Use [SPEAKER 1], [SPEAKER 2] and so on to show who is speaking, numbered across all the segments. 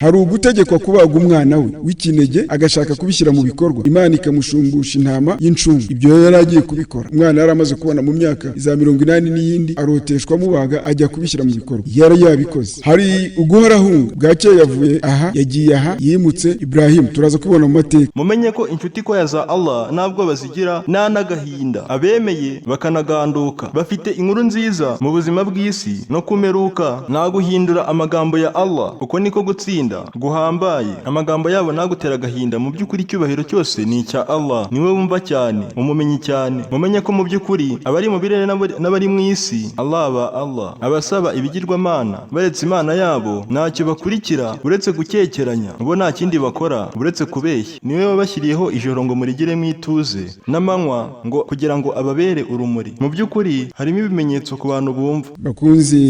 [SPEAKER 1] hari ugutegekwa kubaga umwana we w'ikinege agashaka kubishyira mu bikorwa, Imana ikamushumbusha intama y'incungu. Ibyo yari agiye kubikora, umwana yari amaze kubona mu myaka za 80 n'iyindi, aroteshwa mubaga ajya kubishyira mu bikorwa, yari yabikoze. Hari uguhorahunga, bwacye yavuye aha yagiye aha, yimutse Ibrahim, turaza kubona mu mateka.
[SPEAKER 2] Mumenye ko inshuti ko za Allah ntabwo bazigira nta n'agahinda, abemeye bakanaganduka bafite inkuru nziza mu buzima bw'isi no kumeruka, nta guhindura amagambo ya Allah, kuko niko gutsinda guhambaye. Amagambo yabo nagutera agahinda, mu by'ukuri icyubahiro cyose ni icya Allah, niwe wumva cyane, umumenyi cyane. Mumenye ko mu by'ukuri abari mu birere n'abari mu isi Allah abasaba ibigirwamana baretse Imana yabo ntacyo bakurikira uretse gukekeranya, bo nta kindi bakora uretse kubeshya. Niwe wabashyiriyeho ijoro ngo murigiremo ituze, n'amanywa ngo kugira ngo ababere urumuri. Mu by'ukuri harimo ibimenyetso ku bantu bumva.
[SPEAKER 1] Bakunzi,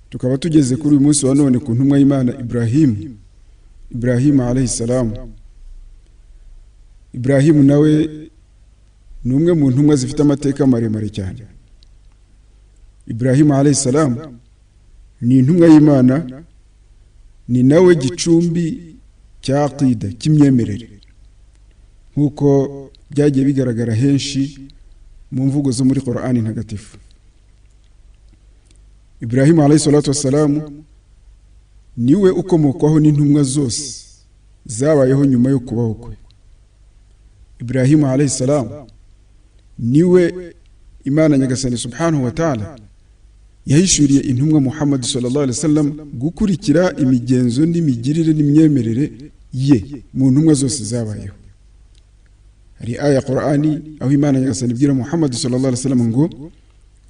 [SPEAKER 1] tukaba tugeze kuri uyu munsi wa none ku ntumwa y'Imana Ibrahim alayhi salam. Ibrahim nawe ni umwe mu ntumwa zifite amateka maremare cyane. Ibrahim alayhi salam ni intumwa y'Imana, ni nawe gicumbi cya aqida, cy'imyemerere, nk'uko byagiye bigaragara henshi mu mvugo zo muri Qur'ani ntagatifu. Ibrahim alayhi salatu wassalamu niwe ukomokwaho n'intumwa zose zabayeho nyuma yo kubaho kwe. Ibrahim alayhi salam niwe Imana Nyagasani subhanahu wa ta'ala yahishuriye intumwa Muhammad sallallahu alaihi wasallam gukurikira imigenzo n'imigirire n'imyemerere ye mu ntumwa zose zabayeho. Hari aya Qur'ani aho Imana Nyagasani ibwira Muhammad sallallahu alaihi wasallam ngo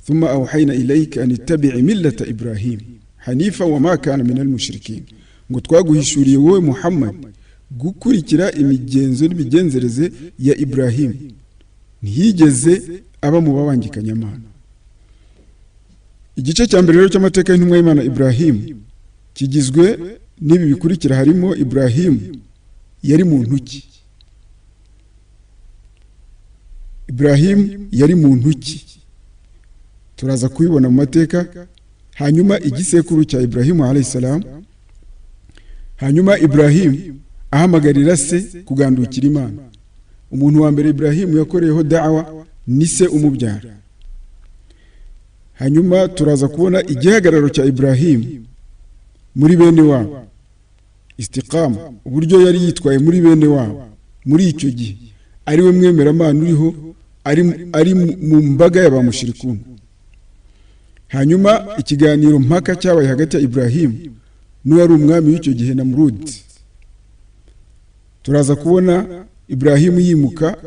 [SPEAKER 1] ثم أوحينا إليك أن اتبع ملة إبراهيم حنيفا وما كان من المشركين. ngo twaguhishuriye wowe Muhammad gukurikira imigenzo n'imigenzereze ya Ibrahim, ntiyigeze aba mu babangikanyamana. Igice cya mbere rero cy'amateka y'intumwa y'Imana Ibrahim kigizwe n'ibi bikurikira. Harimo Ibrahim yari muntu ki? Ibrahim yari muntu ki? Turaza kubibona mu mateka. Hanyuma igisekuru cya Ibrahim alayhi salam, hanyuma Ibrahim ahamagarira se kugandukira Imana. Umuntu wa mbere Ibrahim yakoreyeho da'wa ni se umubyara. Hanyuma turaza kubona igihagararo cya Ibrahim muri bene wabo, istiqama, uburyo yari yitwaye muri bene wabo muri icyo gihe, ari we mwemeramana uriho, ari mu mbaga y'abamushrikun. Hanyuma ikiganiro mpaka cyabaye hagati ya Ibrahim n'uwari umwami w'icyo gihe Namrud. Turaza kubona Ibrahim yimuka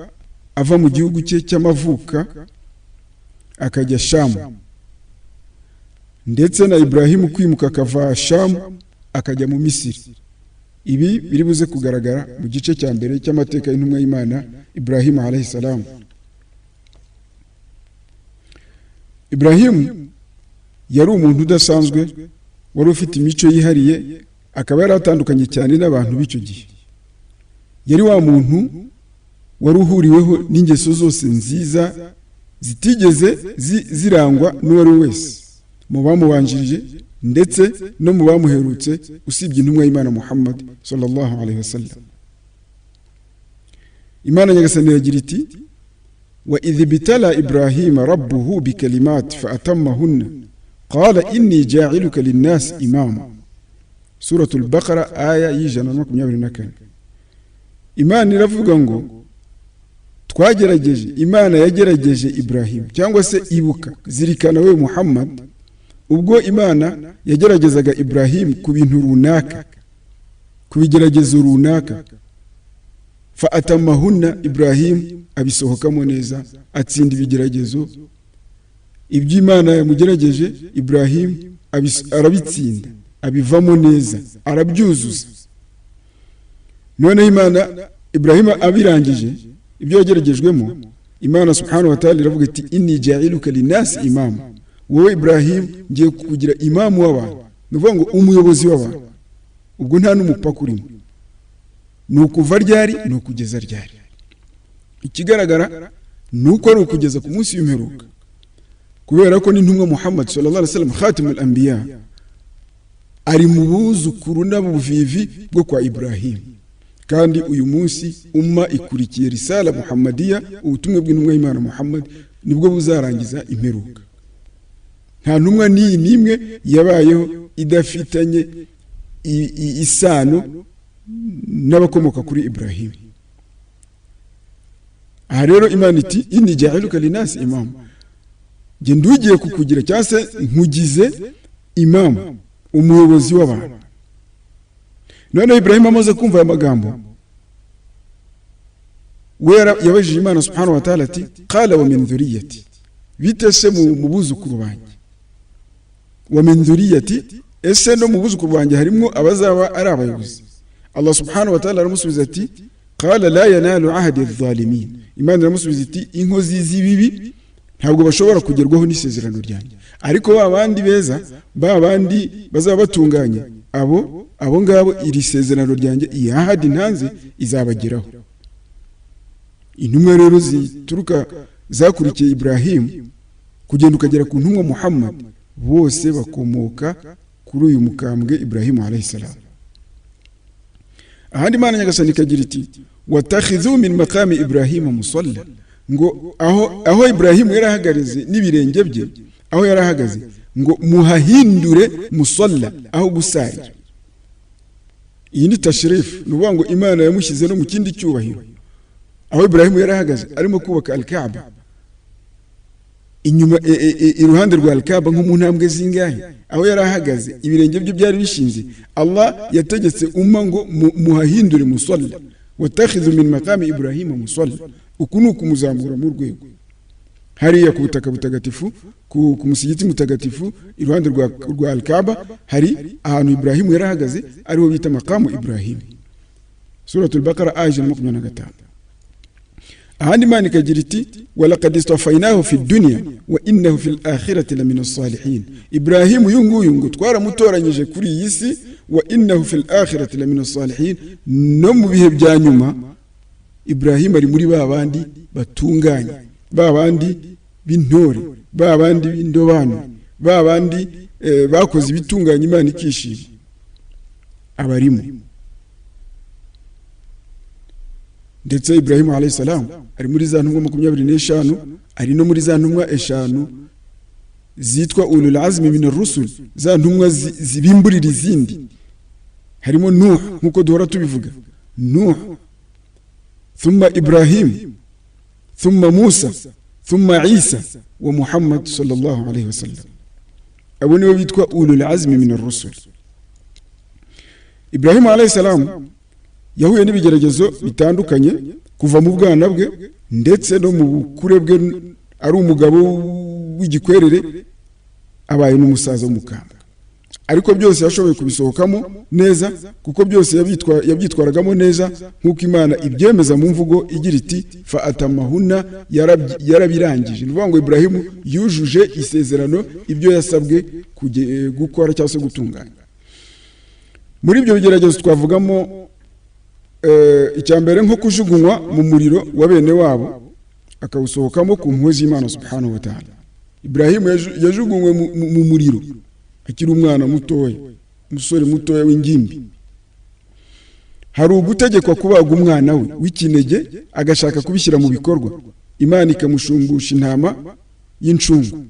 [SPEAKER 1] ava mu gihugu cye cy'amavuka akajya Sham, ndetse na Ibrahim kwimuka akava Sham akajya mu Misiri. Ibi biri buze kugaragara mu gice cya mbere cy'amateka y'intumwa y'Imana Ibrahim alayhi salam. Ibrahim yari umuntu udasanzwe, wari ufite imico yihariye, akaba yari atandukanye cyane n'abantu b'icyo gihe. Yari wa muntu wari uhuriweho n'ingeso zose nziza zitigeze zirangwa n'uwari wese mu bamubanjirije ndetse no mu bamuherutse, usibye intumwa y'Imana Muhammad sallallahu alaihi wasallam. Imana Nyagasani yagira iti: wa idh bitala Ibrahima rabbuhu bikalimat fa atammahunna qala inni ja'iluka lin-nas imama. Suratul Baqara aya y'ijana na 24. Imana iravuga ngo twagerageje, Imana yagerageje Ibrahim, cyangwa se ibuka, zirikana we Muhammad, ubwo Imana yageragezaga Ibrahim ku bintu runaka, ku bigeragezo runaka. Fa atamahunna, Ibrahim abisohokamo neza, atsinda ibigeragezo. Ibyo Imana yamugerageje Ibrahim arabitsinda, abivamo neza, arabyuzuza. None Imana Ibrahim abirangije ibyo yageragejwemo, Imana subhanahu wa ta'ala iravuga iti: inni ja'iluka lin-nas imama. Wowe Ibrahim ngiye kukugira imamu w'abantu, nuvuga ngo umuyobozi w'abantu. Ubwo nta n'umupaka urimo, nukuva ryari no kugeza ryari. Ikigaragara nuko ari ukugeza ku munsi w'imperuka, kubera ko n'intumwa Muhammad sallallahu alaihi wasallam khatimul anbiya, ari mu buzukuru n'abuvivi bwo kwa Ibrahim. Kandi uyu munsi umma ikurikiye risala Muhammadiya, ubutumwe bw'intumwa y'Imana Muhammad nibwo buzarangiza imperuka. Nta ntumwa n'imwe yabayeho idafitanye isano n'abakomoka kuri Ibrahim. Aha rero Imana iti inni ja'iluka linasi imam, nge ndugiye kukugira cyangwa se nkugize imam, umuyobozi w'abantu. None Ibrahim amaze kumva aya magambo, we yabajije Imana subhanahu wa ta'ala ati qala wa min dhurriyyati, bitese mu buzukuru banjye. Wa min dhurriyyati, ese no mu buzukuru banjye harimo abazaba ari abayobozi? Allah subhanahu wa ta'ala aramusubiza ati qala la yanalu ahdi adh-dhalimin. Imana iramusubiza iti inkozi z'ibibi ntabwo bashobora kugerwaho n'isezerano ryanjye, ariko babandi beza, babandi bazaba batunganye, abo ngabo iri sezerano ryanjye iyahadi ntanze izabageraho. Intumwa rero zituruka zakurikiye Ibrahim kugenda ukagera ku ntumwa Muhammad, bose bakomoka kuri uyu mukambwe Ibrahim alayhi salam. Ahandi Imana nyagasani ikagira iti watakhidhu min maqami Ibrahim musalla, ngo aho Ibrahim yarahagaze n'ibirenge bye, aho yarahagaze ngo muhahindure musalla, aho gusarira. Iyi ni tashrif, nuvuga ngo Imana yamushyize no mu kindi cyubahiro. Aho Ibrahim yarahagaze arimo kubaka al-Kaaba, inyuma iruhande rwa al-Kaaba nko mu ntambwe zingahe, aho yarahagaze ibirenge bye byari bishinze, Allah yategetse umma ngo muhahindure musalla, watakhidhu min maqami Ibrahim musalla. Uku ni ukumuzamura mu rwego hariya ku butaka butagatifu, ku musigiti mutagatifu iruhande rwa al-Kaaba hari ahantu Ibrahim yarahagaze ariho bita maqamu Ibrahim. Suratul Baqara aya 25. Ahandi Imana ikagira iti walaqad istafaynahu fi dunya wa innahu fil akhirati lamina as-salihin. Ibrahim uyu ngo twaramutoranyije kuri iyi si, wa innahu fil akhirati lamina as-salihin, no mu bihe bya nyuma Ibrahim ari muri babandi batunganye, babandi b'intore, babandi b'indobano, babandi bakoze ibitunganye Imana ikishima, abarimo. Ndetse Ibrahim alayhi salam ari muri za ntumwa 25, ari no muri za ntumwa 5 zitwa ulul azmi min ar-rusul, za ntumwa zibimburira izindi. Harimo Nuh, nkuko duhora tubivuga, Nuh, thumma Ibrahim, thumma Musa, thumma Isa wa Muhammad sallallahu alayhi wasallam. Abo nibo bitwa ulul azmi min ar-rusul. Ibrahim alayhi salam yahuye n'ibigeragezo bitandukanye kuva mu bwana bwe ndetse no mu bukure bwe, ari umugabo w'igikwerere, abaye n'umusaza w'umukambwe. Ariko byose yashoboye kubisohokamo neza, kuko byose yabyitwaragamo neza nk'uko Imana ibyemeza mu mvugo igira iti fa atamahuna, yarabirangije. Nuvuga ngo Ibrahim yujuje isezerano, ibyo yasabwe gukora cyangwa se gutunganya. Muri ibyo bigeragezo twavugamo icyambere nko kujugunywa mu muriro wa bene wabo akawusohokamo ku mpuhwe z'Imana subhanahu wa ta'ala. Ibrahim yajugunywe mu muriro akiri umwana mutoya, umusore mutoya w'ingimbi. Hari ugutegekwa kubaga umwana we w'ikinege agashaka kubishyira mu bikorwa, Imana ikamushumbusha intama y'incungu.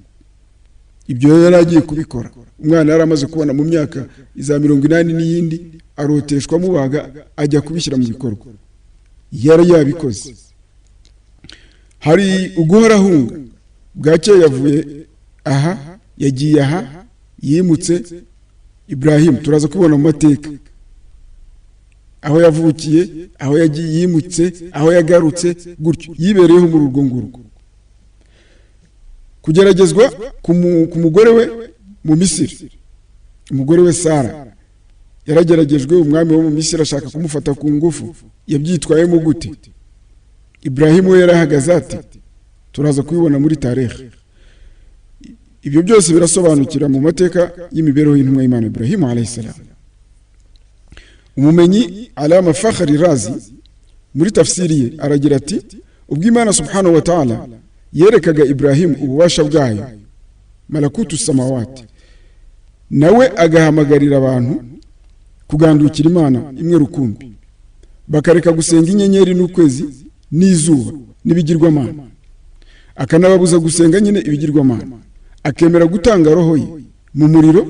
[SPEAKER 1] Ibyo yari agiye kubikora, umwana yari amaze kubona mu myaka iza 80 n'iyindi, aroteshwa mubaga ajya kubishyira mu bikorwa, yari yabikoze. Hari uguhora hunga, bwacye yavuye aha yagiye aha, yimutse. Ibrahim turaza kubona mu mateka aho yavukiye, aho yagiye yimutse, aho yagarutse, gutyo yibereyeho muri urwo ngurwo. Kugeragezwa ku mugore we mu Misiri, umugore we Sara yarageragejwe, umwami wo mu Misiri ashaka kumufata ku ngufu, yabyitwayemo gute? Ibrahim we yarahagaze ati, turaza kubibona muri tarikh. Ibyo byose birasobanukira mu mateka y'imibereho y'intumwa y'Imana Ibrahim alayhi salam. Umumenyi Alama Fakhri Razi muri tafsiri ye aragira ati ubwo Imana subhanahu wa ta'ala yerekaga Ibrahim ububasha bwayo, malakutu samawati, nawe agahamagarira abantu kugandukira Imana imwe rukumbi, bakareka gusenga inyenyeri n'ukwezi n'izuba n'ibigirwamana, akanababuza gusenga nyine ibigirwamana, akemera gutanga roho ye mu muriro,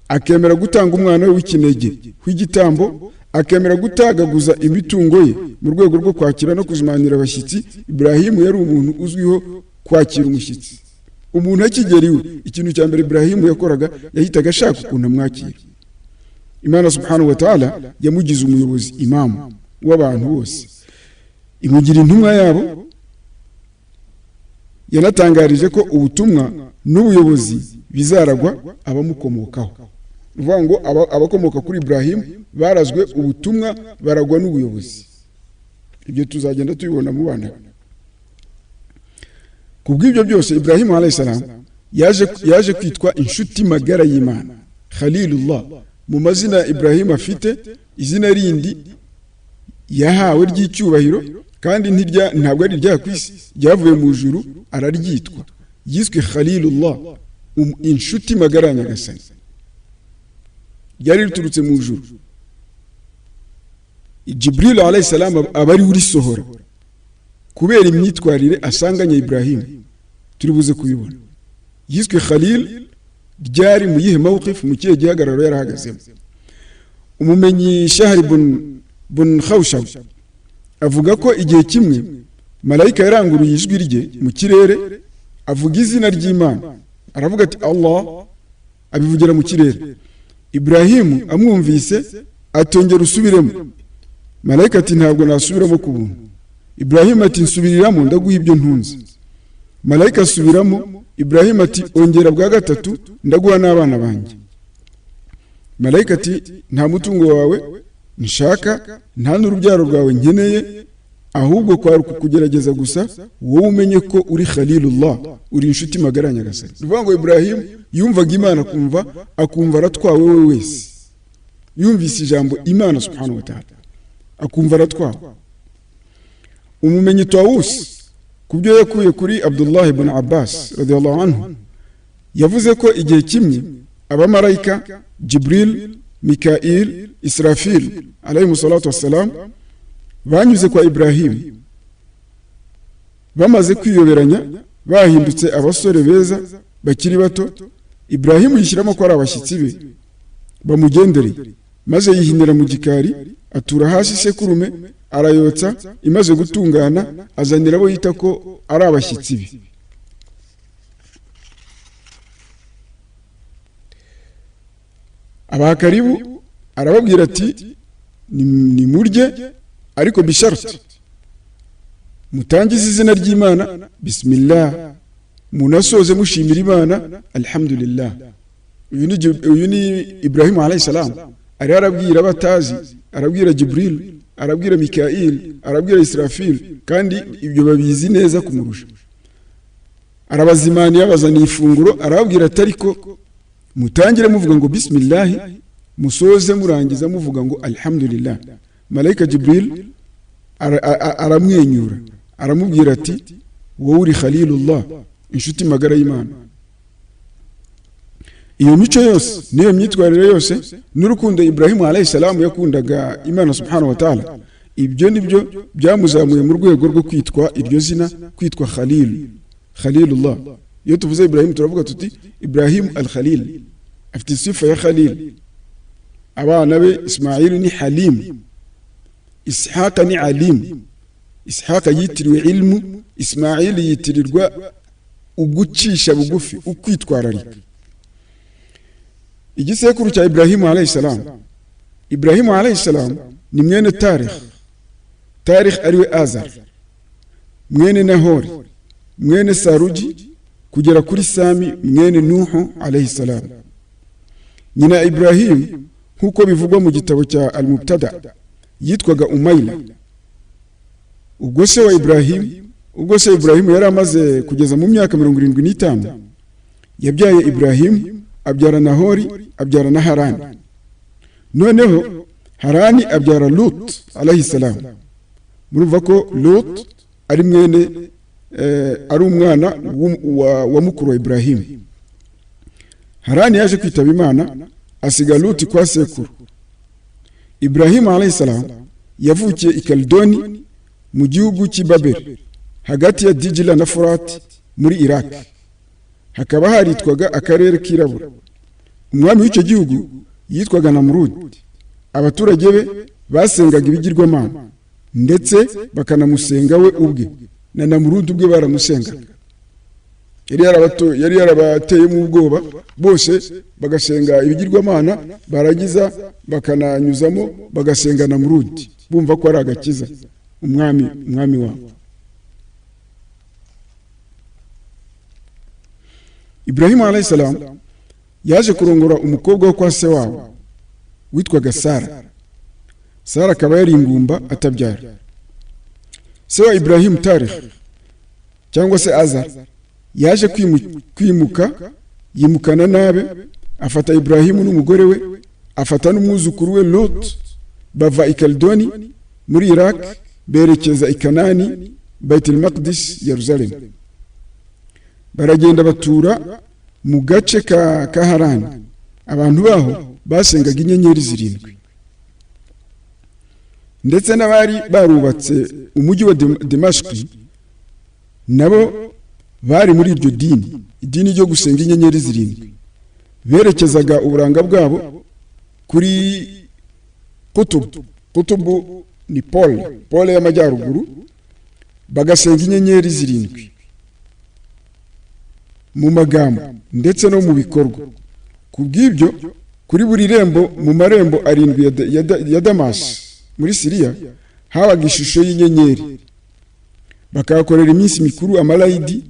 [SPEAKER 1] akemera gutanga umwana we w'ikinege w'igitambo, akemera gutagaguza imitungo ye mu rwego rwo kwakira no kuzimanira abashyitsi. Ibrahimu yari umuntu uzwiho kwakira umushyitsi. Umuntu akigera iwe, ikintu cya mbere Ibrahimu yakoraga yahitaga ashaka ukuntu amwakira. Imana subhanahu wa ta'ala yamugize umuyobozi, imamu w'abantu bose, imugira intumwa yabo. Yanatangarije ko ubutumwa n'ubuyobozi bizaragwa abamukomokaho. Uvuga ngo abakomoka kuri Ibrahimu barazwe ubutumwa, baragwa n'ubuyobozi. Ibyo tuzagenda tubibona mu bana. Kubw'ibyo byose Ibrahimu alayhi salam yaje kwitwa inshuti magara y'Imana, Khalilullah. Mu mazina Ibrahimu afite, izina rindi yahawe ry'icyubahiro kandi ntabwo ari rya kwisi, ryavuye mu ijuru araryitwa, yiswe Khalilullah, inshuti magara ya Nyagasani. Ryari riturutse mu ijuru. Jibril alayhi salam aba ari urisohora kubera imyitwarire asanganye Ibrahimu, turi buze kubibona. Yiswe Khalil ryari mu yihe mawqif, mu kihe gihagararo yarahagazemo. Umumenyi Shahr bun Khawshab avuga ko igihe kimwe malayika yaranguruye ijwi rye mu kirere, avuga izina ry'Imana, aravuga ati Allah, abivugira mu kirere. Ibrahimu amwumvise atongera usubiremo. Malayika ati ntabwo nasubiramo ku buntu. Ibrahimu ati nsubiriramo ndaguha ibyo ntunze. Malayika asubiramo. Ibrahimu ati ongera bwa gatatu ndaguha n'abana banjye. Malayika ati nta mutungo wawe nshaka, nta n'urubyaro rwawe nkeneye, ahubwo kwari kukugerageza gusa wowe umenye ko uri Khalilullah, uri inshuti magara ya Nyagasani. Uvuga ngo Ibrahimu yumvaga Imana akumva aratwawe we wese. Yumvise ijambo Imana subhanahu wa ta'ala akumva aratwawe. Umumenyi Tawus kubyo yakuye kuri Abdullah ibn Abbas radiyallahu anhu yavuze ko igihe kimwe abamarayika Jibril, Mikail, Israfil alayhi salatu wassalam banyuze kwa Ibrahimu, bamaze kwiyoberanya, bahindutse abasore beza bakiri bato. Ibrahimu yishyiramo ko ari abashyitsi be bamugendereye, maze yihinira mu gikari, atura hasi sekurume, arayotsa, imaze gutungana azanira abo yita ko ari abashyitsi be. Abakaribu arababwira ati ni murye, ariko bisharti mutangize izina ry'Imana, bismillah, munasoze mushimira Imana, alhamdulillah. Uyu ni Ibrahimu alayhi salam ari arabwira abatazi, arabwira Jibril, arabwira Mikail, arabwira Israfil, kandi ibyo babizi neza kumurusha. Arabazimaniye, abazaniye ifunguro, arababwira atariko mutangire muvuga ngo bismillah, musoze murangiza muvuga ngo alhamdulillah. Malayika Jibril aramwenyura, aramubwira ati wowe uri Khalilullah, inshuti magara y'Imana. Iyo mico yose niyo myitwarire yose n'urukundo Ibrahimu alayhi salam yakundaga Imana subhanahu wa ta'ala, ibyo nibyo byamuzamuye mu rwego rwo kwitwa iryo zina, kwitwa Khalilullah. Iyo tuvuze Ibrahimu turavuga tuti Ibrahimu al-Khalil, afite sifa ya Khalil. Abana be Ismail ni Halim, Ishaq ni Alim. Ishaq yitiriwe ilmu, Ismail yitirirwa ugucisha bugufi, ukwitwararika. Igisekuru cya Ibrahimu alayhi salam, Ibrahimu alayhi salam ni mwene Tarikh ariwe Azar, mwene Nahori, mwene Saruji, kugera kuri Sami mwene Nuhu alayhi salam. Nyina Ibrahim nkuko bivugwa mu gitabo cya Al-Mubtada yitwaga Umayla. Ubwo se Ibrahimu yari amaze kugeza mu myaka 75, yabyaye Ibrahimu, abyara Nahori, abyara na Harani. Noneho Harani abyara Lut alayhi salam. Murumva ko Lut ari mwene ari umwana wa mukuru wa Ibrahimu. Harani yaje kwitaba Imana asiga Luti kwa sekuru. Ibrahim alayhi salam yavukiye i Kaldoni mu gihugu cy'i Babeli hagati ya Dijla na Furat muri Iraq. Hakaba haritwaga akarere kirabura. Umwami w'icyo gihugu yitwaga Namrud. Abaturage be basengaga ibigirwamana ndetse bakanamusenga we ubwe, na Namrud ubwe baramusengaga. Yari yarabateye mu bwoba, bose bagasenga ibigirwamana, baragiza bakananyuzamo bagasenga Namrud, bumva ko ari agakiza umwami wabo. Ibrahim alayhi salam yaje kurongora umukobwa wo kwa se wabo witwaga Sara. Sara akaba yari ingumba atabyara. Se wa Ibrahim Tarikh cyangwa se Azar yaje yimukana nabe, afata Ibrahimu n'umugore we, afata n'umwuzukuru we Lot, bava i Kaldoni muri Iraq berekeza i Kanani, Baitul Maqdis, Yerusalem. Baragenda batura mu gace ka Harani. Abantu baho basengaga inyenyeri zirindwi, ndetse n'abari barubatse umujyi wa Damascus nabo bari muri iryo idini ryo gusenga inyenyeri zirindwi. Berekezaga uburanga bwabo kuri Kutubu ni pole y'amajyaruguru, bagasenga inyenyeri zirindwi mu magambo ndetse no mu bikorwa. Kubw'ibyo kuri buri rembo mu marembo 7 ya Damas muri Syria habaga ishusho y'inyenyeri. Bakakorera iminsi mikuru amalayidi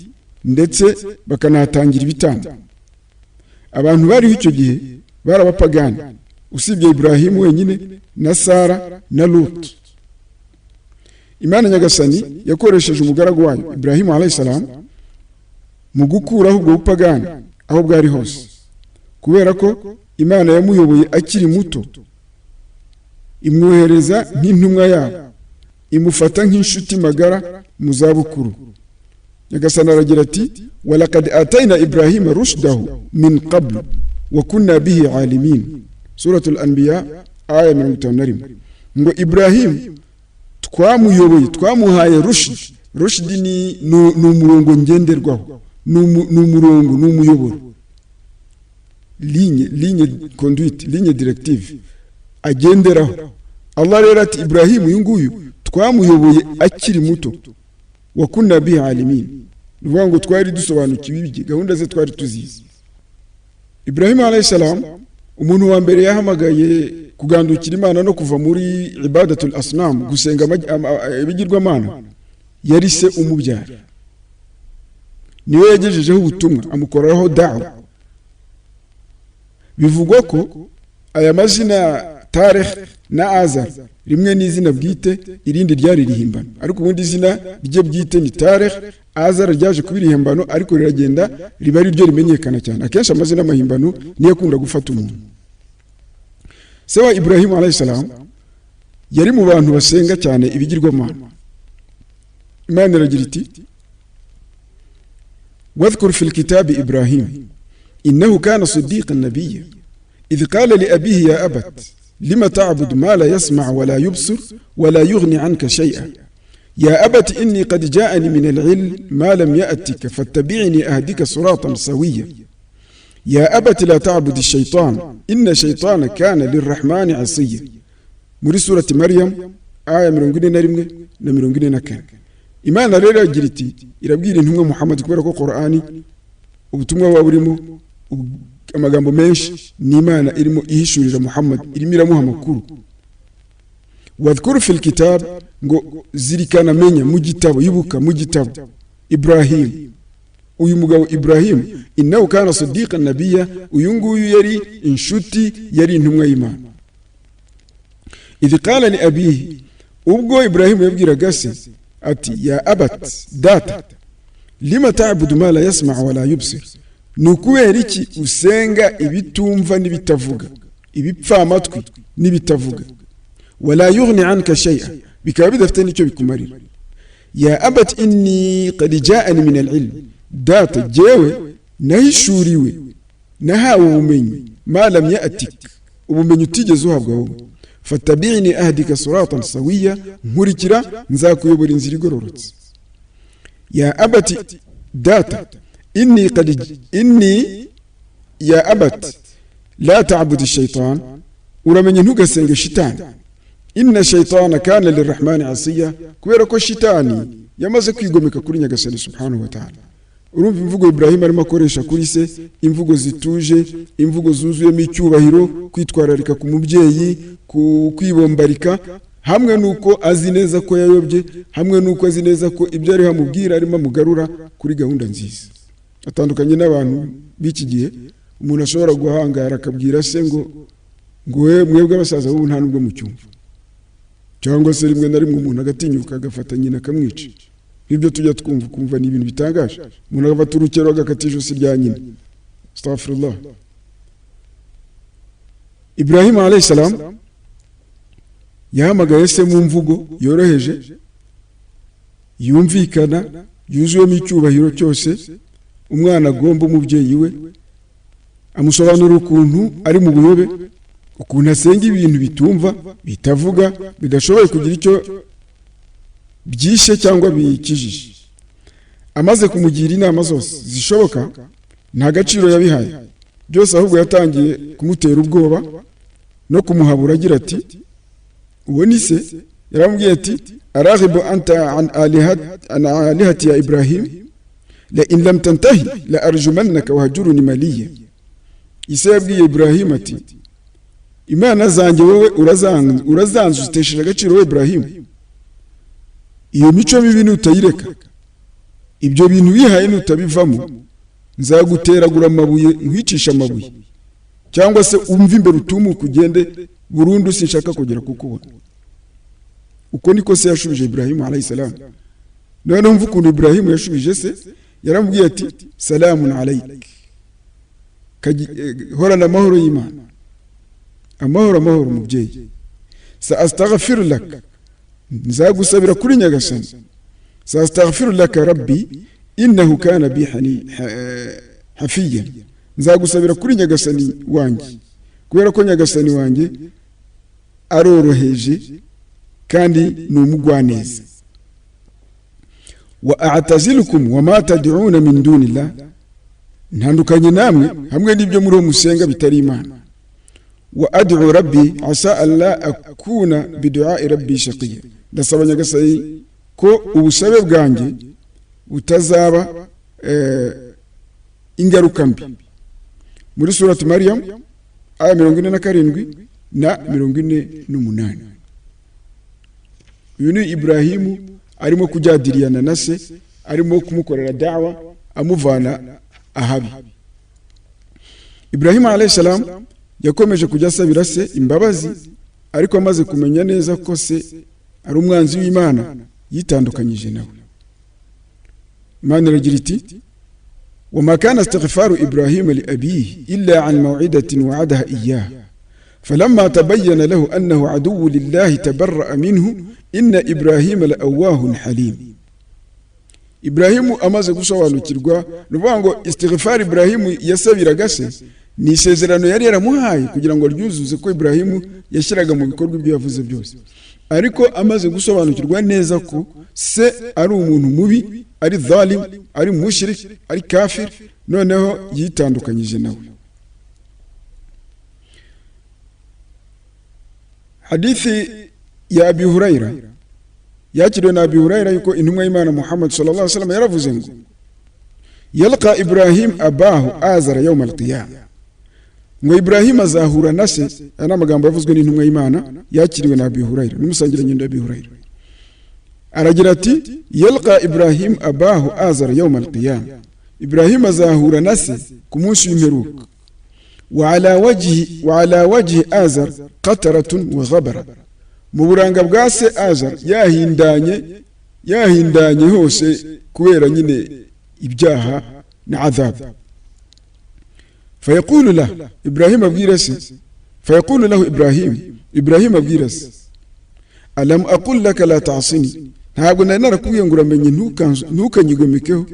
[SPEAKER 1] ndetse bakanatangira ibitambo. Abantu bari icyo gihe barabapagani usibye Ibrahim wenyine na Sara na Lut. Imana Nyagasani yakoresheje umugaragu wayo Ibrahim alayhi salam mu gukuraho ubwo bupagani aho bwari hose, kubera ko Imana yamuyoboye akiri muto, imwohereza nk'intumwa yabo, imufata nk'inshuti magara mu zabukuru. Nyagasani aragira ati walaqad atayna Ibrahima rushdahu min qabl wa kunna bihi alimin. Suratul Anbiya aya 51. Ngo Ibrahim twamuyoboye, twamuhaye rushd ni umurongo ngenderwaho, n'umurongo n'umuyoboro, ligne conduite, ligne directive agenderaho. Allah rero ati Ibrahim uyu nguyu twamuyoboye akiri muto, wa kunna bihi alimin, nuvuga ngo twari dusobanukiwe ibigi, gahunda ze twari tuzizi. Ibrahim alayhi salam umuntu wa mbere yahamagaye kugandukira Imana no kuva muri ibadatul asnam, gusenga ibigirwamana, yari se umubyara. Niwe yagejejeho ubutumwa, amukoraho da'wa. Bivugwa ko aya mazina Tarikh na Azar rimwe n'izina bwite, irindi ryari rihimbano, ariko ubundi izina rye bwite ni Tarikh. Azar ryaje kubirihimbano, ariko riragenda riba ari ryo rimenyekana cyane. Akenshi amazina amahimbano niyo akunda gufata umuntu. Se wa Ibrahim alayhi salam yari mu bantu basenga cyane ibigirwamana. Imana iragira iti واذكر في الكتاب إبراهيم إنه كان صديقا نبيا إذ قال لأبيه يا أبت لما تعبد ما لا يسمع ولا يبصر ولا يغني عنك شيئا يا أبت إني قد جاءني من العلم ما لم يأتك فاتبعني أهدك صراطا سويا يا أبت لا تعبد الشيطان إن الشيطان كان للرحمن عصيا. muri surati Maryam aya 41. Imana rero yagira iti irabwira intumwa Muhammad, kubera ko Qur'ani ubutumwa buba burimo amagambo menshi, ni Imana irimo ihishurira Muhammad, irimo iramuha amakuru. Wadhkuru fil kitab, ngo zirikana, menya mu gitabo, yibuka mu gitabo Ibrahim, uyu mugabo Ibrahim, innahu kana sadiqan nabiyya, uyu nguyu yari inshuti, yari intumwa y'Imana. Idh qala li abihi, ubwo Ibrahim yabwiraga se ati ya abat data lima ta'budu ma la yasma' wa la yubsir, nukubera iki usenga ibitumva n'ibitavuga, ibipfa amatwi n'ibitavuga, wala yughni anka shay'a, bikaba bidafite nicyo bikumarira. Ya abat inni qad ja'ani min al-ilm, data jewe nahishuriwe nahawe ubumenyi ma lam ya'tik, ubumenyi utigeze uhabwa wowe. Fattabi'ni ahdika siratan sawiya, nkurikira nzakuyobora inzira igororotse. Ya abati data inni ya abati la ta'budu shaytan, uramenye ntugasenge shitani. Inna shaytana kana lirrahmani asiya, kubera ko shitani yamaze kwigomeka kuri nyagasani subhanahu wa ta'ala. Urumva imvugo Ibrahim arimo akoresha kuri se, imvugo zituje, imvugo zuzuyemo icyubahiro, kwitwararika ku mubyeyi, kwibombarika, hamwe nuko azi neza ko yayobye, hamwe nuko azi neza ko ibyo ari hamubwira arimo amugarura kuri gahunda nziza. Atandukanye n'abantu b'iki gihe, umuntu ashobora guhangara akabwira se ngo mwebwe abasaza bo nta nubwo mucyumva, cyangwa se rimwe na rimwe umuntu agatinyuka agafata nyina akamwica. Ibyo tujya twumva kumva ni ibintu bitangaje. Umuntu agafata urukero agakata ijosi rya nyina. Astaghfirullah. Ibrahim alayhi salam yahamagaye se mu mvugo yoroheje, yumvikana, yuzuyemo icyubahiro cyose, umwana agomba umubyeyi we, amusobanura ukuntu ari mu buyobe, ukuntu asenga ibintu bitumva, bitavuga, bidashoboye kugira icyo byishe cyangwa bikijije. Amaze kumugira inama zose zishoboka, nta gaciro yabihaye, byose ahubwo yatangiye kumutera ubwoba no kumuhabura agira ati, uwo ni se. Yaramubwiye ati, araghibu anta an alihati ya Ibrahim la in lam tantahi la arjumannaka wahjuruni maliya. Ise yabwiye Ibrahim ati, imana zanjye wowe urazanzutesheje agaciro we Ibrahim, iyo mico mibi nutayireka, ibyo bintu wihaye nutabivamo, nzaguteragura amabuye nkwicisha amabuye, cyangwa se umva imbere utumuka ugende burundu, sinshaka kugera kukubona. Uko niko se yashubije Ibrahim alayhi salam. None umva ukuntu Ibrahim yashubije se, yaramubwiye ati, salamun alayk, horana amahoro y'Imana, amahoro mubyeyi. Sa astaghfiru lak, nzagusabira kuri nyagasani. Sa astaghfiru laka rabbi innahu kana bi hafiyan, nzagusabira kuri nyagasani wanjye, kubera ko nyagasani wanjye aroroheje kandi ni umugwaneza. Wa a'tazilukum wa ma tad'una min dunillah, ntandukanye namwe hamwe n'ibyo muri musenga bitari Imana. Wa ad'u rabbi asa alla akuna bidu'a rabbi shaqiya, ndasaba nyagasani ko ubusabe bwanjye butazaba ingaruka mbi. Muri surati Maryam aya 47 na 48. Uyu ni Ibrahimu arimo kujyadiriyana na se, arimo kumukorera da'wa, amuvana ahabi. Ibrahim alayhi salam yakomeje kujya asabira se imbabazi, ariko amaze kumenya neza ko se ari umwanzi w'Imana, yitandukanyije nawe. Imana iragira iti, وما كان استغفار إبراهيم لأبيه إلا عن موعدة وعدها إياه فلما تبين له أنه عدو لله تبرأ منه إن إبراهيم لأواه حليم. إبراهيم amaze gusobanukirwa nuvuga ngo istighfar Ibrahim yasabiraga se ni isezerano yari yaramuhaye kugira ngo ryuzuze ko Ibrahim yashyiraga mu bikorwa ibyo yavuze byose, ariko amaze gusobanukirwa neza ko se ari umuntu mubi, ari zalim, ari mushrik, ari kafir, noneho yitandukanyije nawe. Hadithi ya Abi Huraira yakiriwe na Abi Huraira yuko intumwa y'Imana Muhammad sallallahu alaihi wasallam yaravuze ngo, yalqa Ibrahim abahu azara yawm al-qiyamah, ngo Ibrahim azahura na se. Ana magambo yavuzwe n'intumwa y'Imana yakiriwe na Abi Huraira n'umusangira nyendo Abi Huraira. Aragira ati, yalqa Ibrahim abahu azara yawm al-qiyamah, Ibrahim azahura na se ku munsi w'imperuka. Wa ala wajhi azar qataratun wa ghabara, mu buranga bwa se azar yahindanye hose kubera nyine ibyaha na adhab. Fayaqulu lahu Ibrahim abwira se, fayaqulu lahu Ibrahim abwira se, alam aqul laka la ta'sini, ntabwo nari narakubwiye ngo uramenye ntukanyigomekeho,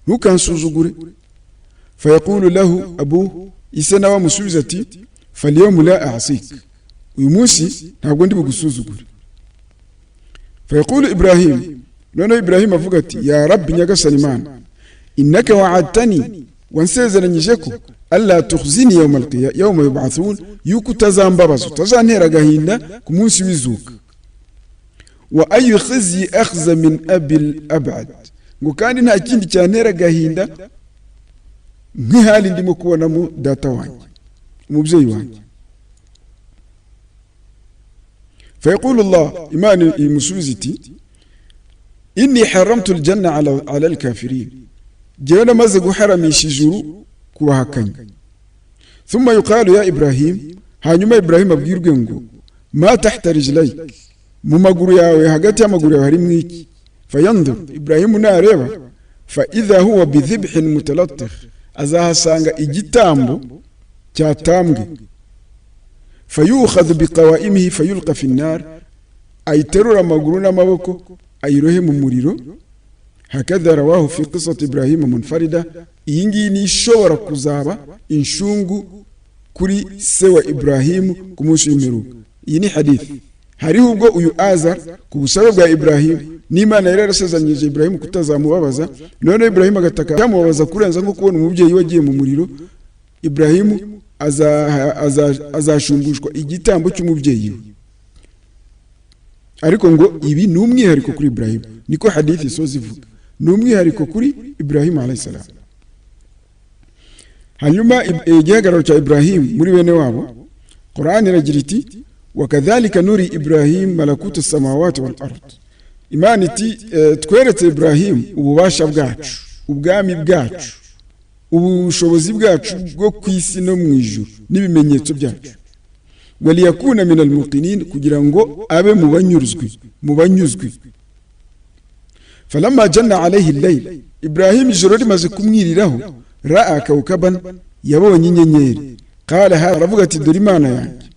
[SPEAKER 1] ntukansuzugure. Fayaqulu lahu ise nawe amusubiza ati falyawma la a'sik, uyu munsi ntabwo ndi bugusuzugure. Fayaqulu Ibrahim, none Ibrahim avuga ati ya rabbi nyagasani Imana, innaka wa'adtani, wansezeranyije ko alla tukhzini yawma yub'athun, yuko utazambabaza utazantera agahinda ku munsi w'izuka. Wa ayu khizyi akhza min abil ab'ad, ngo kandi nta kindi cyantera agahinda nk'ihali ndimo kubonamo data wanjye, umubyeyi wanjye. Fayaqulu Allah, Imana imusubiza iti inni haramtu aljanna ala alkafirin, jewe namaze guharamisha ijuru ku bahakanyi. Thumma yuqalu ya Ibrahim, hanyuma Ibrahim abwirwe ngo ma tahta rijlayk, mu maguru yawe, hagati y'amaguru yawe harimo iki? Fayandur, Ibrahim nareba, fa idha huwa bidhibhin mutalattih, azahasanga igitambo cyatambwe. Fayukhadhu biqawaimihi fayulqa fi an-nar, ayiterura amaguru n'amaboko ayirohe mu muriro. Hakadha rawahu fi qissati Ibrahim munfarida, iyi ngiyi ni ishobora kuzaba inshungu kuri se wa Ibrahim ku munsi w'imperuka. Iyi ni hadith. Hariho ubwo uyu Azar ku busabe bwa Ibrahim, n'Imana yari yarasezeranyije Ibrahim kutazamubabaza, none Ibrahim agataka yamubabaza kurenza nko kubona umubyeyi wagiye mu muriro. Ibrahim azashumbushwa igitambo cy'umubyeyi we. Ariko ngo ibi ni umwihariko kuri Ibrahim, niko hadith isoza ivuga, ni umwihariko kuri Ibrahim alayhi salam. Hanyuma igihagararo cya Ibrahim muri bene wabo, Qur'an iragira iti wakadhalika nuri Ibrahim malakuta samawati wal ard, Imana iti tweretse Ibrahim ububasha bwacu, ubwami bwacu, ubushobozi bwacu bwo kwisi no mu ijuru n'ibimenyetso byacu. Waliyakuna min almuqinin, kugira ngo abe mu banyuzwe. Falamma janna alayhi al-layl, Ibrahim ijoro rimaze kumwiriraho, ra'a kawkaban, yabonye inyenyeri. Qala ha, aravuga ati dore Imana yanjye.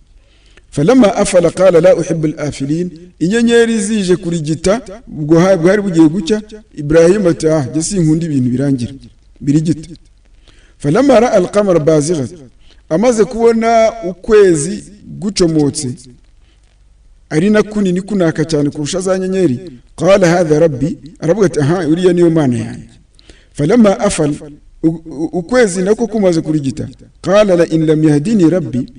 [SPEAKER 1] Falamma afala qala la uhibbu al-afilin, inyenyeri zije kurigita, ubwo bwari bugiye gucya, Ibrahim ati jye sinkunda ibintu birangira birigita. Falamma ra'a al-qamara bazighan, amaze kubona ukwezi gucomotse ari na kunini kunaka cyane kurusha za nyenyeri, qala hadha rabbi, aravuga ati uriya niyo Mana yanjye. Falamma afal, ukwezi nako kumaze kurigita, qala la in lam yahdini rabbi,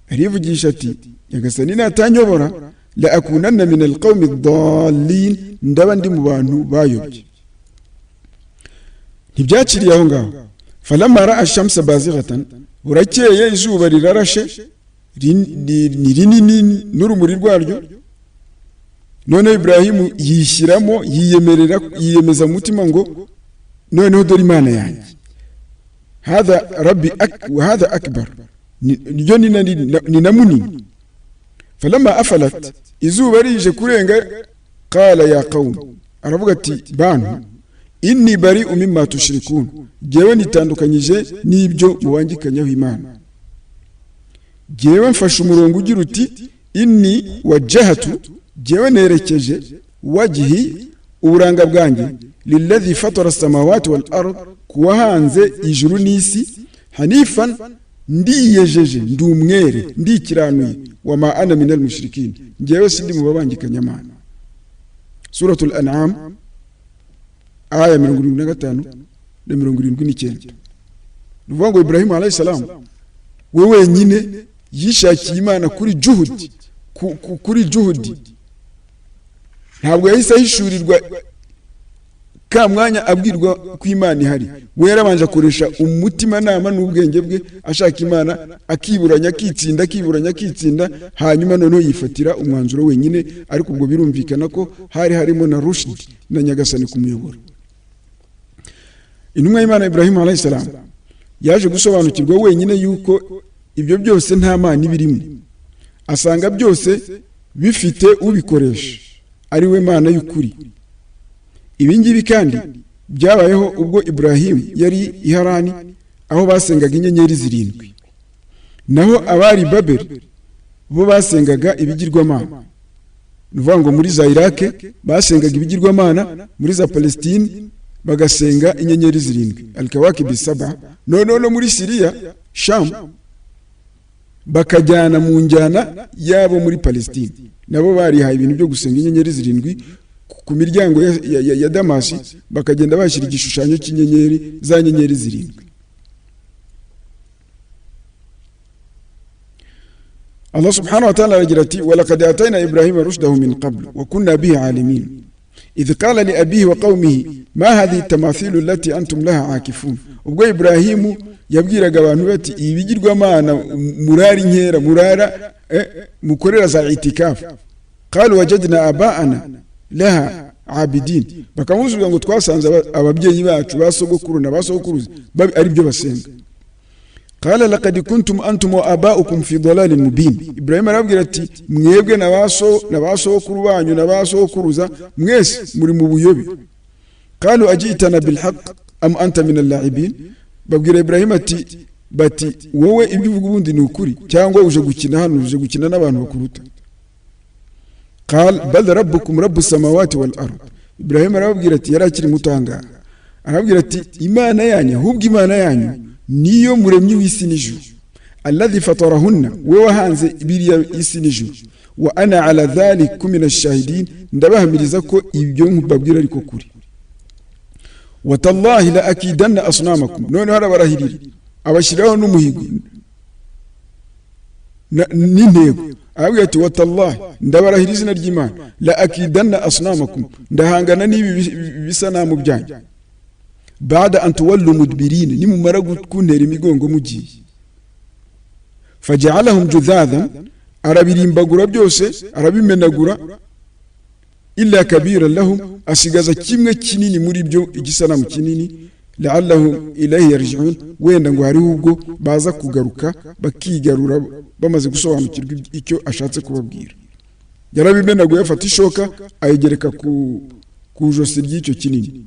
[SPEAKER 1] arivugisha ati nyagasani natanyobora, la akunanna min alqawmi ad-dallin, ndaba ndi mu bantu bayobye. Ntibyakiriye aho ngaho. Falamma ra'a ash-shamsa bazighatan, burakeye izuba rirarashe ni rinini n'urumuri rwaryo. None Ibrahim yishyiramo, yiyemeza mu mutima ngo noneho dore Imana yanjye, hadha rabbi wa hadha akbar, niyo ni na munini. Falamma afalat, izuba rije kurenga, qala ya qawm, aravuga ati bantu, inni bari'u mimma tushrikun, jewe nitandukanyije n'ibyo mubangikanyaho Imana. Jewe mfashe umurongo ugira uti inni wajjahatu, jewe nerekeje wajhi, uburanga bwanjye, lilladhi fatara samawati wal ard, kuwa hanze ijuru n'isi, hanifan, ndiyejeje, ndi umwere, ndikiranuye, wa ma ana minal mushrikin, jewe sindi mu babangikanya Imana. Suratul An'am aya 75 na 79. Nuvuga ngo Ibrahim alayhi salam we wenyine yishakiye Imana kuri juhudi, kuri juhudi. Ntabwo yahise ahishurirwa ka mwanya abwirwa ko Imana ihari, we yarabanje akoresha umutima nama n'ubwenge bwe ashaka Imana, akiburanya akitsinda, hanyuma noneho yifatira umwanzuro wenyine. Ariko ubwo birumvikana ko hari harimo na rushd na nyagasani kumuyobora. Intumwa y'Imana Ibrahim alayhi salam yaje gusobanukirwa wenyine yuko ibyo byose nta Mana ibirimo, asanga byose bifite ubikoresha ari we Mana y'ukuri. Ibi ngibi kandi byabayeho ubwo Ibrahim yari i Harani, aho basengaga inyenyeri 7, naho abari Babeli bo basengaga ibigirwamana. Nuvuga ngo muri za Iraq basengaga ibigirwamana, muri za Palestine bagasenga inyenyeri 7, al-kawakib as-sab'a. No muri Syria Sham bakajyana mu njyana yabo muri Palestine. Nabo barihaye ibintu byo gusenga inyenyeri zirindwi ku miryango ya Damasi, bakagenda bashyira igishushanyo cy'inyenyeri za nyenyeri zirindwi. Allah subhanahu wa ta'ala aragira ati walaqad atayna Ibrahima rushdahu min qabl wa kunna bihi alimin idh qala li abihi wa qaumihi ma hadhihi tamathilu allati antum laha akifun. Ubwo Ibrahimu yabwiraga abantu bati ibigirwamana murari nkera murara mukorera za itikafu. Qalu wajadna aba'ana laha abidin, bakamusubiza ngo twasanze ababyeyi bacu basogokuru na basokuruza ari byo basenga. Qala laqad kuntum antum wa aba'ukum fi dhalalin mubin. Ibrahim arabwira ati mwebwe na basokuru banyu na basokuruza mwese muri mu buyobe. Qalu ajitana bil haqq am anta min al-la'ibin. Babwira Ibrahim ati bati wowe ibyo uvuga ubundi ni ukuri cyangwa uje gukina hano, uje gukina n'abantu bakuruta. Qal bal rabbukum rabbus samawati wal ard. Ibrahim arabwira ati yarakiri mutanga, arabwira ati imana yanyu, ahubwo imana yanyu niyo muremyi w'isi n'ijuru. Alladhi fatarahunna, we wahanze biriya isi n'ijuru. Wa ana ala dhalikum min ash-shahidin, ndabahamiriza ko ibyo nkubabwira ariko kuri. Watallahi la akidanna asnamakum, none harabarahirira abashiraho n'umuhigo n'intego. Arabwira ati watallahi, ndabarahira izina ry'Imana, la akidanna asnamakum, ndahangana n'ibi bisanamu byanyu. Baada an tuwallu mudbirin, nimumara kuntera imigongo mugiye. Faja'alahum judhadan, arabirimbagura byose, arabimenagura. Illa kabira lahum, asigaza kimwe kinini muri byo, igisanamu kinini. La'allahum ilayhi yarji'un, wenda ngo hari ubwo baza kugaruka bakigarura bamaze gusobanukirwa icyo ashatse kubabwira. Yarabimenaguye, afata ishoka ayigereka ku josi ry'icyo kinini.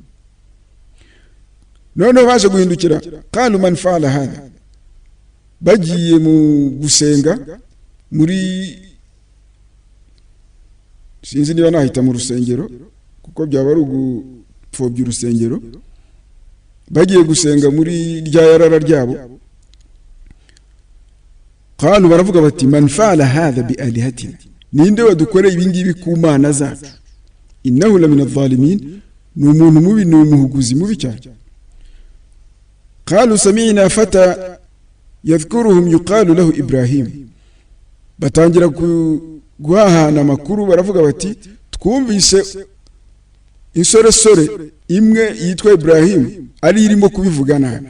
[SPEAKER 1] None baje guhindukira, qalu man fa'ala hadha, bagiye mu gusenga muri, sinzi niba nahita mu rusengero kuko byaba ari ugupfobya urusengero. Bagiye gusenga muri rya yarara ryabo. Qalu, baravuga bati man fa'ala hadha bi alihatina, ninde wadukoreye ibingibi ku mana zacu. Innahu la min adh-dhalimin, ni umuntu mubi, ni umuhuguzi mubi cyane. Qalu sami'na fata yadhkuruhum yuqalu lahu Ibrahim, batangira guhahana amakuru, baravuga bati twumvise insoresore imwe yitwa Ibrahim ari irimo kubivuga nabi.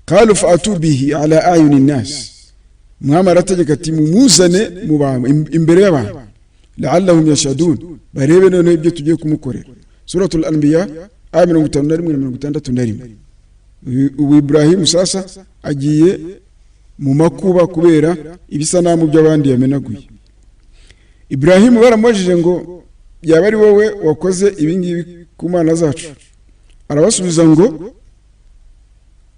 [SPEAKER 1] Qalu fa'atu bihi ala ayuni nas, mwama arategeka ati mumuzane mu bantu imbere y'abantu, la'allahum yashadun, barebe none ibyo tugiye kumukorera. Suratul Anbiya 51-61. Ubu Ibrahim sasa agiye mu makuba kubera ibisanamu by'abandi yamenaguye. Ibrahim baramubajije ngo yaba ari wowe wakoze ibingibi ku mana zacu? Arabasubiza ngo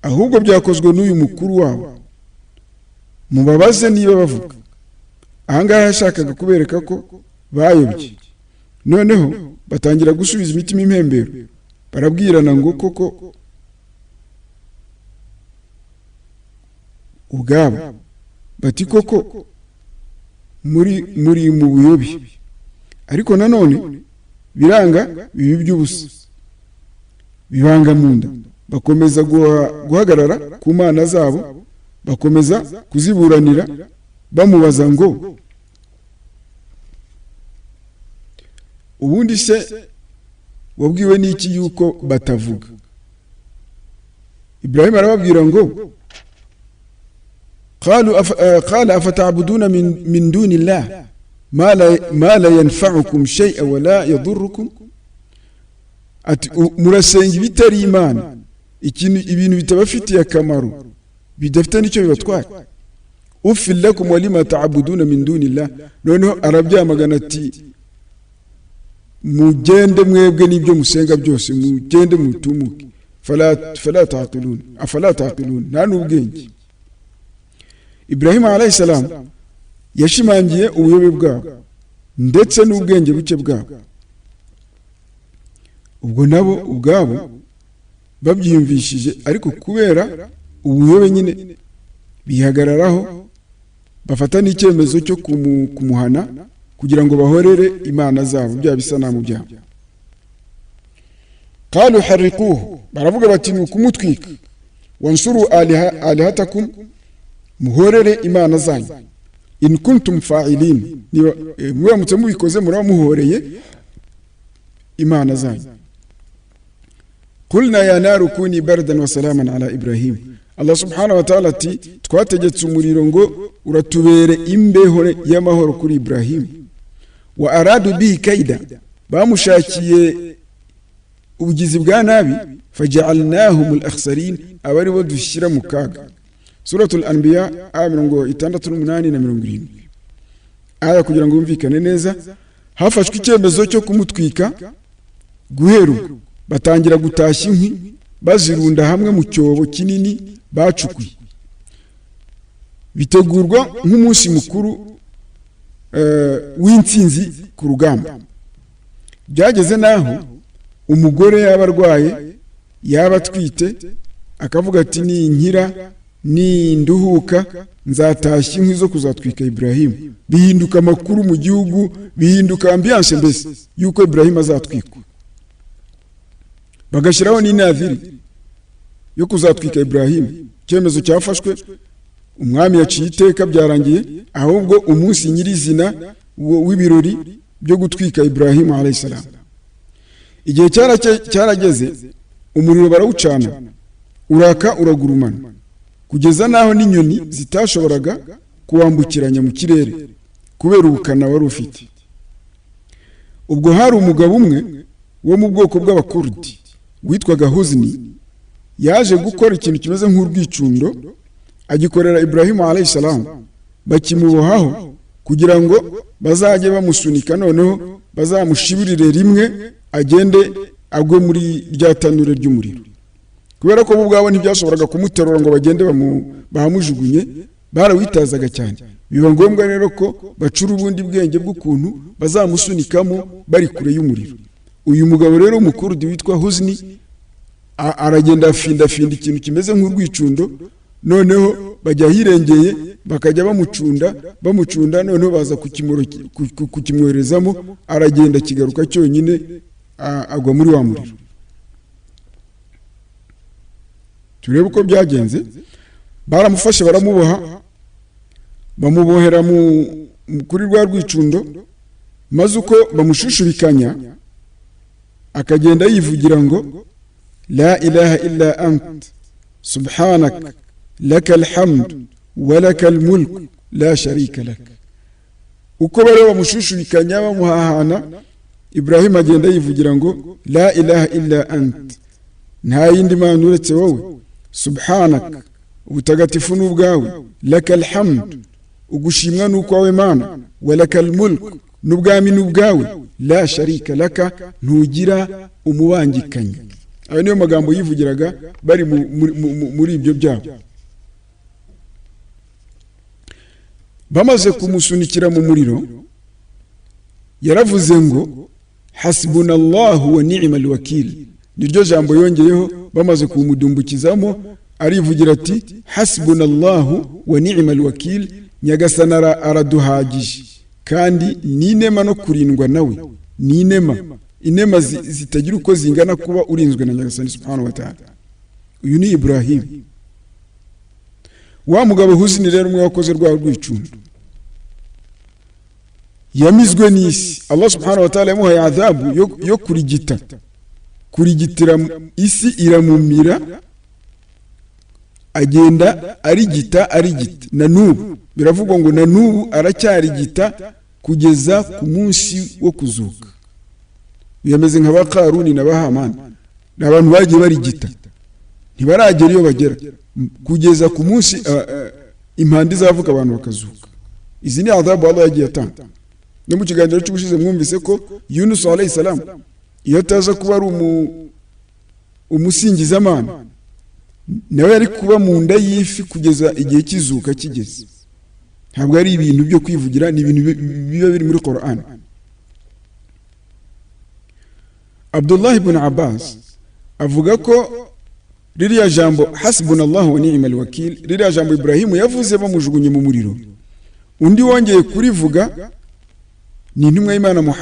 [SPEAKER 1] ahubwo byakozwe n'uyu mukuru wabo, mubabaze niba bavuga. Ahangaha yashakaga kubereka ko bayobye. Noneho batangira gusubiza imitima impembero, barabwirana ngo koko ubwabo bati koko muri mu buyobi, ariko nanone biranga bibi by'ubusa, bibanga mu nda. Bakomeza guhagarara ku mana zabo, bakomeza kuziburanira, bamubaza ngo ubundi se wabwiwe n'iki yuko batavuga? Ibrahim arababwira ngo قال أفتعبدون من دون الله ما لا ينفعكم شيئا ولا يضركم. murasenga bitari Imana, ibintu bitabafitiye akamaro, bidafite nicyo bibatwara. Uffil lakum wa lima ta'buduna min dunillah. Noneho arabyamagana ati mugende mwebwe n'ibyo musenga byose, mugende mutumuke. Fala ta'qilun, afala ta'qilun, nta n'ubwenge. Ibrahim alayhi salam yashimangiye ubuyobe bwabo ndetse n'ubwenge buke bwabo. Ubwo nabo ubwabo babyiyumvishije, ariko kubera ubuyobe nyine bihagararaho bafata n'icyemezo cyo kumuhana kugira ngo bahorere imana zabo bya bisanamu byabo. qalu harriquhu, baravuga bati ni ukumutwika, wansuru alihatakum, muhorere imana zanyu, in kuntum fa'ilin, muramutse mubikoze muraba muhoreye imana zanyu. qulna ya naru kuni bardan wa salaman ala Ibrahim, Allah subhanahu wa ta'ala ati twategetse umuriro ngo uratubere imbeho y'amahoro kuri Ibrahim. wa aradu bihi kaida, bamushakiye ubugizi bwa nabi, faja'alnahum al-akhsarin, abari bo dushyira mu kaga. Suratul Anbiya aya 68 na 70. aya kugira ngo yumvikane neza, hafashwe icyemezo cyo kumutwika. guheru batangira gutashya inkwi bazirunda hamwe mu cyobo kinini bacukuye, bitegurwa nk'umunsi mukuru w'intsinzi ku rugamba. byageze naho umugore yaba arwaye, yaba atwite, akavuga ati ninkira ninduhuka nzatashya inkwi zo kuzatwika Ibrahim. bihinduka amakuru mu gihugu, bihinduka ambiance mbese yuko Ibrahim azatwikwa. bagashyiraho n'inadhiri yo kuzatwika Ibrahim. icyemezo cyafashwe, umwami yaciye iteka, byarangiye, ahubwo umunsi nyirizina w'ibirori byo gutwika Ibrahim alayhi salam. igihe cyarageze, umuriro barawucana, uraka uragurumana, kugeza naho n'inyoni zitashoboraga kuwambukiranya mu kirere kubera ubukana wari ufite. ubwo hari umugabo umwe wo mu bwoko bw'abakurdi witwaga Huzni, yaje gukora ikintu kimeze nk'urwicundo, agikorera Ibrahim alayhi salam. bakimubohaho kugira ngo bazajye bamusunika, noneho bazamushibirire rimwe agende agwe muri rya tanure ry'umuriro. kubera ko bo ubwabo ntibyashoboraga kumuterura ngo bagende bahamujugunye, barawitazaga cyane. biba ngombwa rero ko bacura ubundi bwenge bw'ukuntu bazamusunikamo bari kure y'umuriro. uyu mugabo rero umukurdi witwa Huzni aragenda afindafinda ikintu kimeze nk'urwicundo, noneho bajya hirengeye bakajya bamucunda, noneho baza kukimwoherezamo, aragenda kigaruka cyonyine, agwa muri wa muriro. turebe uko byagenze. baramufashe baramuboha, bamubohera kuri rwa rwicundo, maze uko bamushushubikanya akagenda yivugira ngo la ilaha illa ant subhanak lakal hamd wa lakal mulk la sharika lak. uko bari bamushushubikanya bamuhahana, Ibrahim agenda yivugira ngo la ilaha illa ant, nta yindi mana uretse wowe, subhanak, ubutagatifu n'ubwawe, lakal hamd, ugushimwa n'ukwawe mana, wa lakal mulk, n'ubwami n'ubwawe, la sharika laka, ntugira umubangikanya. ayo niyo magambo yivugiraga bari muri ibyo byabo. bamaze kumusunikira mu muriro, yaravuze ngo hasbunallahu wa ni'mal wakil. niryo jambo yongeyeho. bamaze kumudumbukizamo, arivugira ati hasbunallahu wa ni'mal wakil, nyagasana araduhagije kandi n'inema no kurindwa nawe, n'inema inema zitagira uko zingana kuba urinzwe na nyagasani subhanahu wa ta'ala. uyu ni Ibrahim. wa mugabo Huzni rero umwe wakoze rwa rwicundo, yamizwe n'isi. Allah subhanahu wa ta'ala yamuhaye adhabu yo kurigitira isi, iramumira, agenda arigita na n'ubu. biravugwa ngo na n'ubu aracyarigita kugeza ku munsi wo kuzuka. yameze nka Karuni na Hamani, ni abantu bagiye barigita, ntibaragera iyo bagera, kugeza ku munsi impande izavuka abantu bakazuka. izi ni adhabu Allah yagiye atanga. no mu kiganiro cy'ubushize mwumvise ko Yunus alayhi salam iyo ataza kuba ari umusingizamana, nawe yari kuba mu nda y'ifi kugeza igihe cy'izuka kigeze. ntabwo ari ibintu byo kwivugira, ni ibintu biba biri muri Qur'an. Abdullah ibn Abbas avuga ko ririya jambo hasbunallahu wa ni'mal wakil, ririya jambo Ibrahimu yavuze bamujugunye mu muriro, undi wongeye kurivuga ni intumwa y'Imana Muhammad